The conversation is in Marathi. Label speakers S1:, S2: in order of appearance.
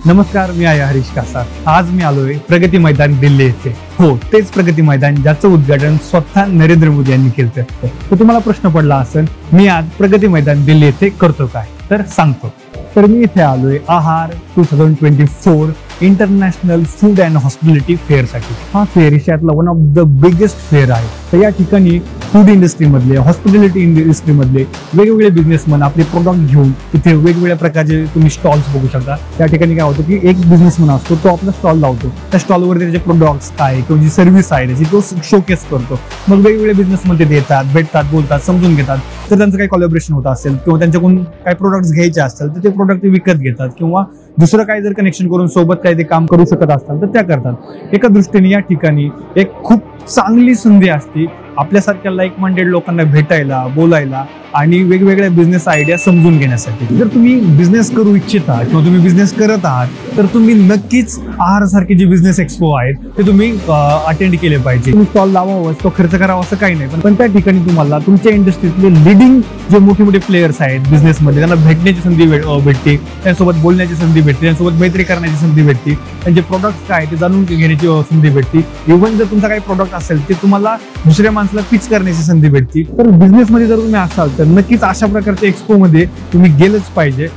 S1: नमस्कार, मी आहे हरीश कासार. आज मी आलोय प्रगती मैदान दिल्ली येथे. हो, तेच प्रगती मैदान ज्याचं उद्घाटन स्वतः नरेंद्र मोदी यांनी केलं. तर तुम्हाला प्रश्न पडला असेल, मी आज प्रगती मैदान दिल्ली येथे करतो काय? तर सांगतो. तर मी इथे आलोय Aahar 2024 international food and hospitality fair साठी. हा फेअर एशियातला one of the biggest fair आहे. तर या ठिकाणी फूड इंडस्ट्री मधले, हॉस्पिटॅलिटी इंडस्ट्री मधले वेगवेगळे बिझनेसमन आपले प्रोडक्ट घेऊन तिथे वेगवेगळ्या प्रकारचे तुम्ही स्टॉल्स बघू शकता. त्या ठिकाणी काय होतं की एक बिझनेसमन असतो, तो आपला स्टॉल लावतो. त्या स्टॉलवर त्याचे प्रोडक्ट्स काय किंवा जी सर्व्हिस आहे त्याची तो शोकेस करतो. मग वेगवेगळे बिझनेसमन ते येतात, भेटतात, बोलतात, समजून घेतात. तर त्यांचं काही कोलॅबोरेशन होत असेल किंवा त्यांच्याकडून काही प्रोडक्ट्स घ्यायचे असतील तर ते प्रोडक्ट विकत घेतात किंवा दुसरं काही जर कनेक्शन करून सोबत काही ते काम करू शकत असतात तर त्या करतात. एका दृष्टीने या ठिकाणी एक खूप चांगली संधी असते आपल्यासारख्या लाईक माइंडेड लोकांना भेटायला, बोलायला आणि वेगवेगळ्या बिझनेस आयडिया समजून घेण्यासाठी. जर तुम्ही बिझनेस करू इच्छिता किंवा तुम्ही बिझनेस करत आहात तर तुम्ही नक्कीच आहारसारखे जे बिझनेस एक्सपो आहेत ते तुम्ही अटेंड केले पाहिजे. तुम्ही स्टॉल लावावं, तो खर्च करावा असं काही नाही, पण त्या ठिकाणी तुम्हाला तुमच्या इंडस्ट्रीतले लिडिंग जे मोठे मोठे प्लेयर्स आहेत बिझनेसमध्ये, त्यांना भेटण्याची संधी भेटते, त्यांच्यासोबत बोलण्याची संधी भेटते, त्यांच्यासोबत मैत्री करण्याची संधी भेटते, त्यांचे प्रोडक्ट्स काय ते जाणून घेण्याची संधी भेटते. इव्हन जर तुमचा काही प्रोडक्ट असेल ते तुम्हाला दुसऱ्या माणसाला पिच करण्याची संधी भेटते. तर बिझनेसमध्ये जर तुम्ही असाल तर नक्कीच अशा प्रकारच्या एक्सपो मध्ये तुम्ही गेलंच पाहिजे.